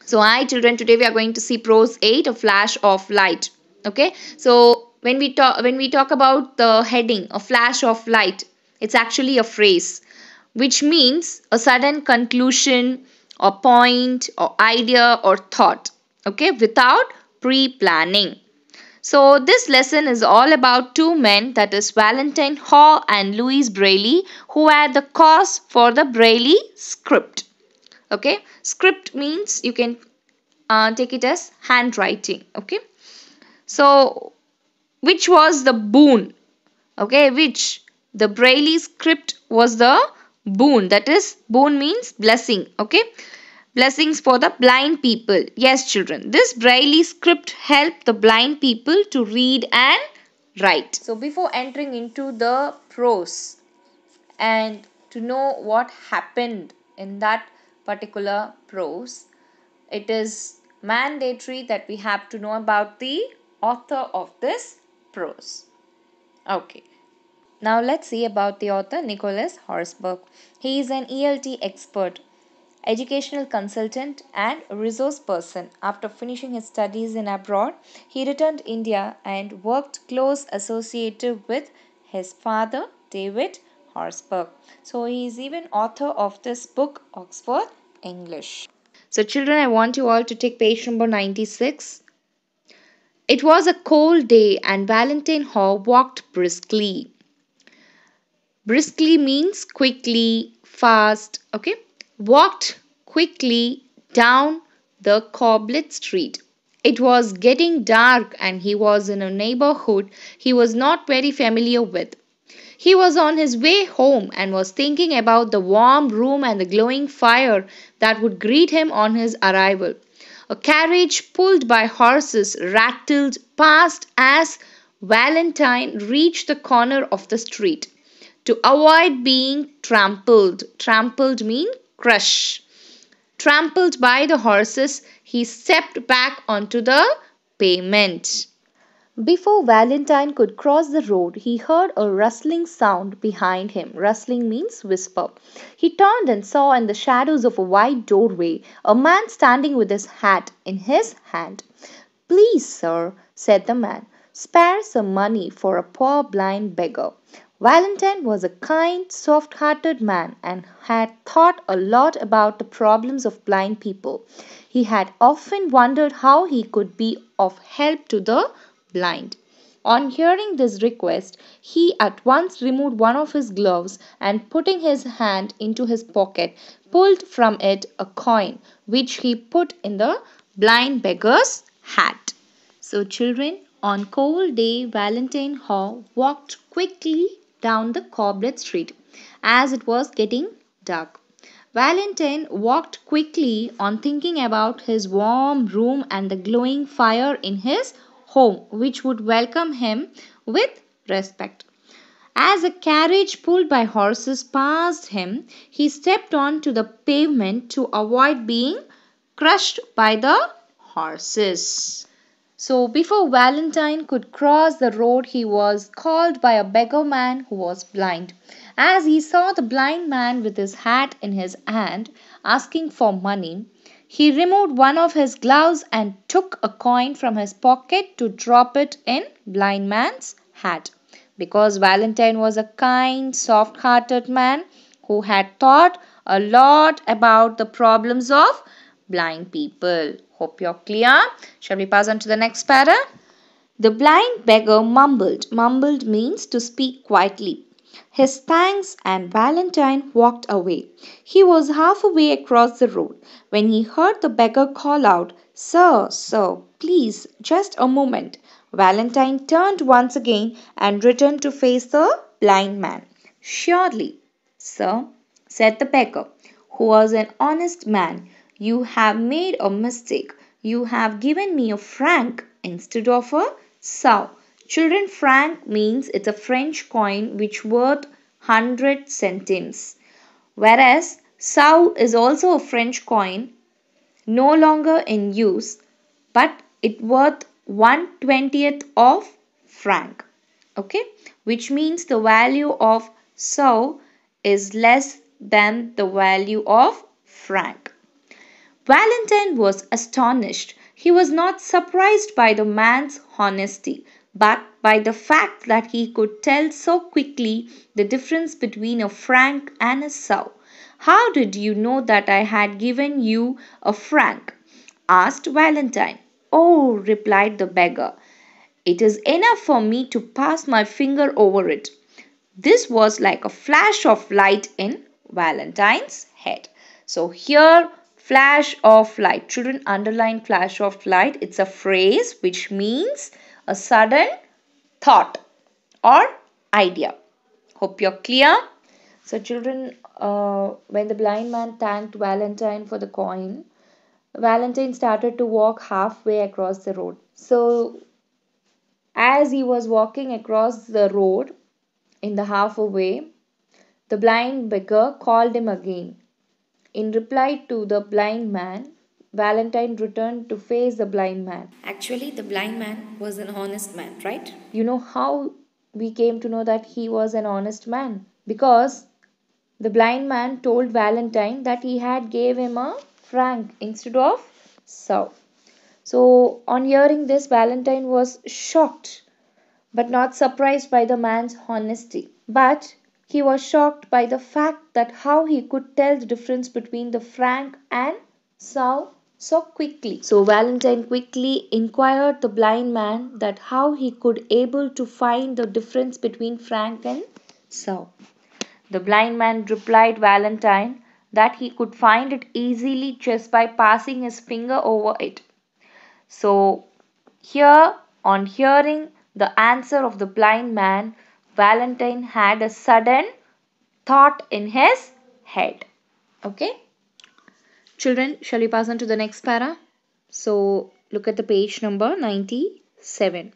So hi children, today we are going to see prose 8, a flash of light. Okay, so when we talk about the heading, a flash of light, it's actually a phrase which means a sudden conclusion or point or idea or thought, okay, without pre-planning. So this lesson is all about two men, that is Valentine Haw and Louis Braille, who were the cause for the Braille script. Okay, script means you can take it as handwriting. Okay, so which was the boon, okay, which the Braille script was the boon, that is boon means blessing. Okay, blessings for the blind people. Yes children, this Braille script helped the blind people to read and write. So before entering into the prose and to know what happened in that particular prose, it is mandatory that we have to know about the author of this prose. Okay. Now let's see about the author, Nicholas Horsburgh. He is an ELT expert, educational consultant and resource person. After finishing his studies in abroad, he returned to India and worked close associated with his father, David Horsburgh. So he is even author of this book, Oxford English. So children, I want you all to take page number 96. It was a cold day and Valentine Haw walked briskly. Briskly means quickly, fast, okay? Walked quickly down the cobbled street. It was getting dark and he was in a neighborhood he was not very familiar with. He was on his way home and was thinking about the warm room and the glowing fire that would greet him on his arrival. A carriage pulled by horses rattled past as Valentine reached the corner of the street. To avoid being trampled mean crush. Trampled by the horses, he stepped back onto the pavement. Before Valentine could cross the road, he heard a rustling sound behind him. Rustling means whisper. He turned and saw in the shadows of a wide doorway a man standing with his hat in his hand. Please, sir, said the man, spare some money for a poor blind beggar. Valentine was a kind, soft hearted man and had thought a lot about the problems of blind people. He had often wondered how he could be of help to the blind. On hearing this request, he at once removed one of his gloves and putting his hand into his pocket, pulled from it a coin which he put in the blind beggar's hat. So, children, on cold day, Valentine Haw walked quickly down the cobbled street as it was getting dark. Valentine walked quickly on thinking about his warm room and the glowing fire in his home, which would welcome him with respect. As a carriage pulled by horses passed him, he stepped on to the pavement to avoid being crushed by the horses. So, before Valentine could cross the road, he was called by a beggar man who was blind. As he saw the blind man with his hat in his hand asking for money, he removed one of his gloves and took a coin from his pocket to drop it in blind man's hat. Because Valentine was a kind, soft hearted man who had thought a lot about the problems of blind people. Hope you're clear. Shall we pass on to the next para? The blind beggar mumbled. Mumbled means to speak quietly. His thanks, and Valentine walked away. He was half way across the road when he heard the beggar call out, Sir, sir, please, just a moment. Valentine turned once again and returned to face the blind man. Surely, sir, said the beggar, who was an honest man, you have made a mistake. You have given me a franc instead of a sou. Children, franc means it's a French coin which worth 100 centimes. Whereas sou is also a French coin, no longer in use, but it worth 1/20th of franc. Okay, which means the value of sou is less than the value of franc. Valentine was astonished. He was not surprised by the man's honesty, but by the fact that he could tell so quickly the difference between a franc and a sou. How did you know that I had given you a franc? Asked Valentine. Oh, replied the beggar, it is enough for me to pass my finger over it. This was like a flash of light in Valentine's head. So, here, flash of light. Children, underline flash of light. It's a phrase which means a sudden thought or idea. Hope you're clear. So, children, when the blind man thanked Valentine for the coin, Valentine started to walk halfway across the road. So, as he was walking across the road in the halfway, the blind beggar called him again. In reply to the blind man, Valentine returned to face the blind man. Actually, the blind man was an honest man, right? You know how we came to know that he was an honest man? Because the blind man told Valentine that he had gave him a franc instead of sou. So on hearing this, Valentine was shocked but not surprised by the man's honesty. But he was shocked by the fact that how he could tell the difference between the franc and sou so quickly. So Valentine quickly inquired the blind man that how he could able to find the difference between franc and sou. The blind man replied Valentine that he could find it easily just by passing his finger over it. So here, on hearing the answer of the blind man, Valentine had a sudden thought in his head. Okay? Children, shall we pass on to the next para? So, look at the page number 97.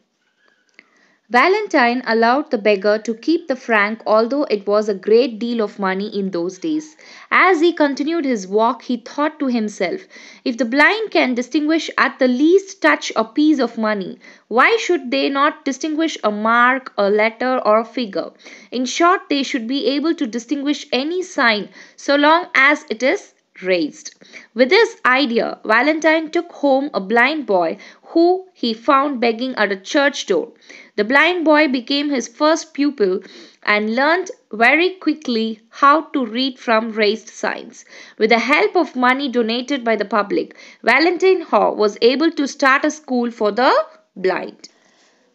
Valentine allowed the beggar to keep the franc, although it was a great deal of money in those days. As he continued his walk, he thought to himself, if the blind can distinguish at the least touch a piece of money, why should they not distinguish a mark, a letter, or a figure? In short, they should be able to distinguish any sign so long as it is raised. With this idea, Valentine took home a blind boy who he found begging at a church door. The blind boy became his first pupil and learned very quickly how to read from raised signs. With the help of money donated by the public, Valentine Haw was able to start a school for the blind.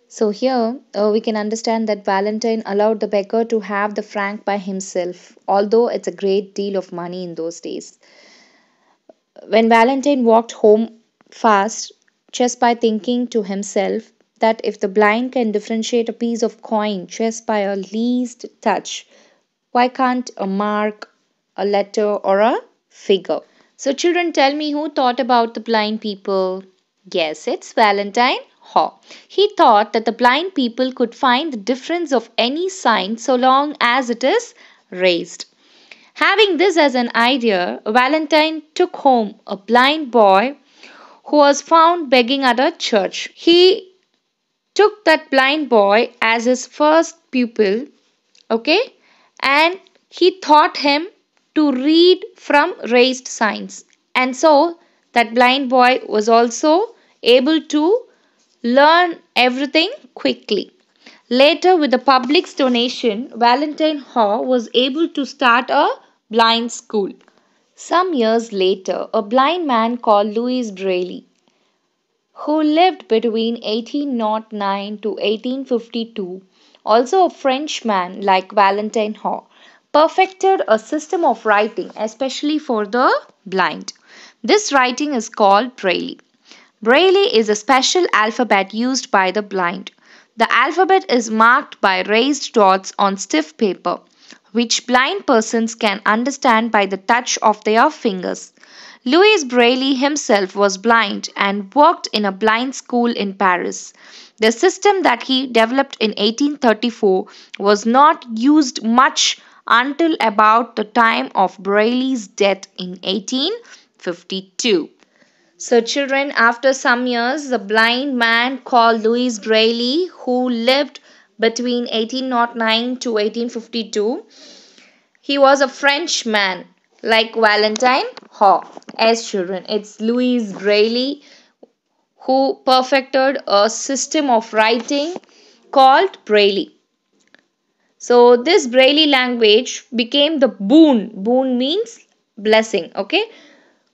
So here we can understand that Valentine allowed the beggar to have the franc by himself, although it's a great deal of money in those days. When Valentine walked home fast, just by thinking to himself that if the blind can differentiate a piece of coin just by a least touch, why can't a mark, a letter, or a figure? So, children, tell me who thought about the blind people? Yes, it's Valentine Haw. He thought that the blind people could find the difference of any sign so long as it is raised. Having this as an idea, Valentine took home a blind boy who was found begging at a church. He took that blind boy as his first pupil, okay, and he taught him to read from raised signs. And so that blind boy was also able to learn everything quickly. Later, with the public's donation, Valentine Haw was able to start a blind school. Some years later, a blind man called Louis Braille, who lived between 1809 to 1852, also a Frenchman like Valentine Haw, perfected a system of writing especially for the blind. This writing is called Braille. Braille is a special alphabet used by the blind. The alphabet is marked by raised dots on stiff paper, which blind persons can understand by the touch of their fingers. Louis Braille himself was blind and worked in a blind school in Paris. The system that he developed in 1834 was not used much until about the time of Braille's death in 1852. So, children, after some years, the blind man called Louis Braille, who lived between 1809 to 1852, he was a Frenchman like Valentine Haw. As children, it's Louis Braille who perfected a system of writing called Braille. So this Braille language became the boon. Boon means blessing, okay?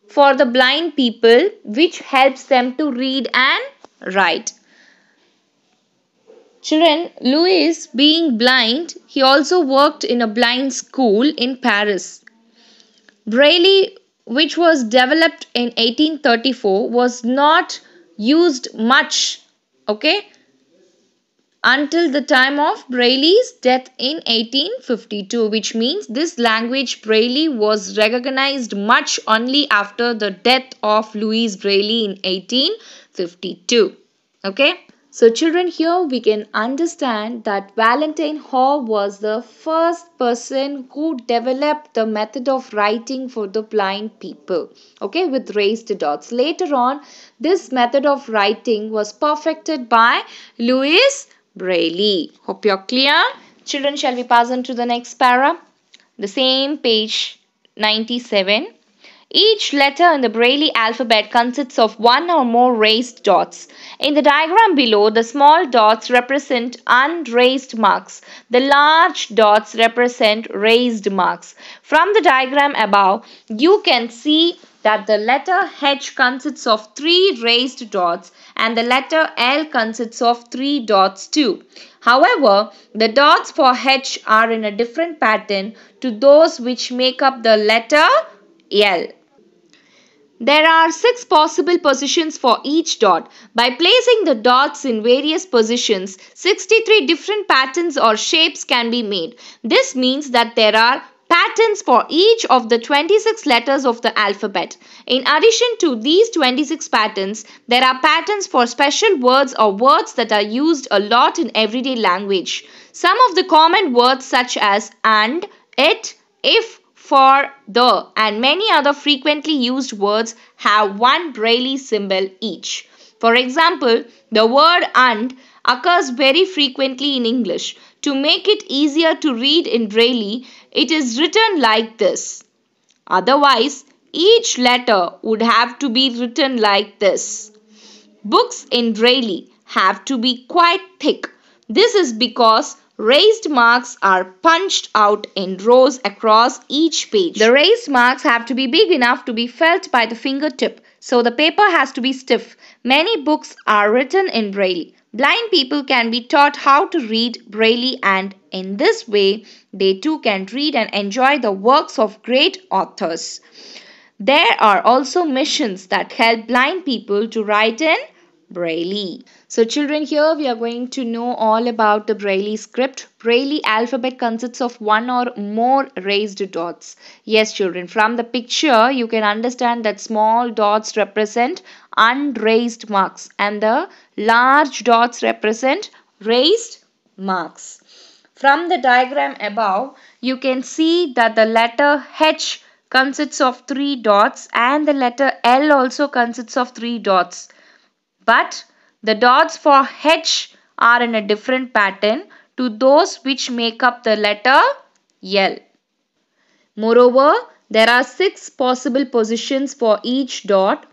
For the blind people, which helps them to read and write. Children, Louis, being blind, he also worked in a blind school in Paris. Braille, which was developed in 1834, was not used much, okay, until the time of Braille's death in 1852, which means this language Braille was recognized much only after the death of Louis Braille in 1852. Okay. So children, here we can understand that Valentine Haw was the first person who developed the method of writing for the blind people, okay, with raised dots. Later on, this method of writing was perfected by Louis Braille. Hope you're clear. Children, shall we pass on to the next para? The same page 97. Each letter in the Braille alphabet consists of one or more raised dots. In the diagram below, the small dots represent unraised marks. The large dots represent raised marks. From the diagram above, you can see that the letter H consists of 3 raised dots and the letter L consists of 3 dots too. However, the dots for H are in a different pattern to those which make up the letter L. There are 6 possible positions for each dot. By placing the dots in various positions, 63 different patterns or shapes can be made. This means that there are patterns for each of the 26 letters of the alphabet. In addition to these 26 patterns, there are patterns for special words or words that are used a lot in everyday language. Some of the common words such as and, it, if, for, the, and many other frequently used words have one Braille symbol each. For example, the word and occurs very frequently in English. To make it easier to read in Braille, it is written like this. Otherwise, each letter would have to be written like this. Books in Braille have to be quite thick. This is because raised marks are punched out in rows across each page. The raised marks have to be big enough to be felt by the fingertip, so the paper has to be stiff. Many books are written in Braille. Blind people can be taught how to read Braille, and in this way, they too can read and enjoy the works of great authors. There are also missions that help blind people to write in Braille. So children, here we are going to know all about the Braille script. Braille alphabet consists of one or more raised dots. Yes children, from the picture you can understand that small dots represent unraised marks and the large dots represent raised marks. From the diagram above, you can see that the letter H consists of 3 dots and the letter L also consists of 3 dots. But the dots for H are in a different pattern to those which make up the letter L. Moreover, there are 6 possible positions for each dot.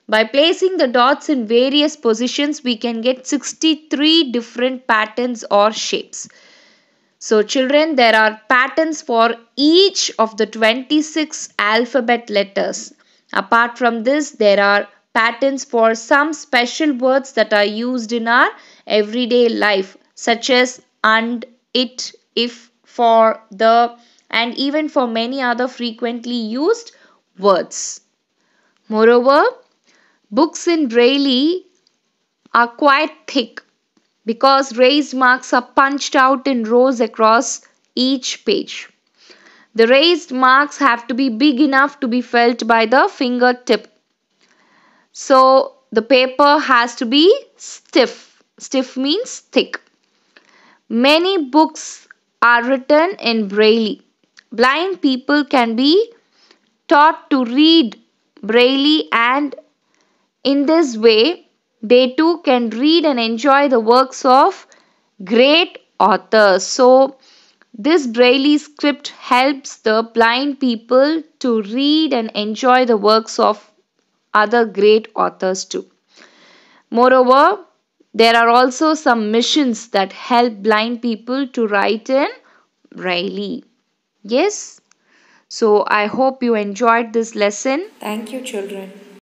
By placing the dots in various positions, we can get 63 different patterns or shapes. So children, there are patterns for each of the 26 alphabet letters. Apart from this, there are patterns for some special words that are used in our everyday life, such as and, it, if, for, the, and even for many other frequently used words. Moreover, books in Braille are quite thick because raised marks are punched out in rows across each page. The raised marks have to be big enough to be felt by the fingertip. So the paper has to be stiff. Stiff means thick. Many books are written in Braille. Blind people can be taught to read Braille, and in this way they too can read and enjoy the works of great authors. So This Braille script helps the blind people to read and enjoy the works of other great authors too. Moreover, there are also some missions that help blind people to write in Braille. Yes, so I hope you enjoyed this lesson. Thank you, children.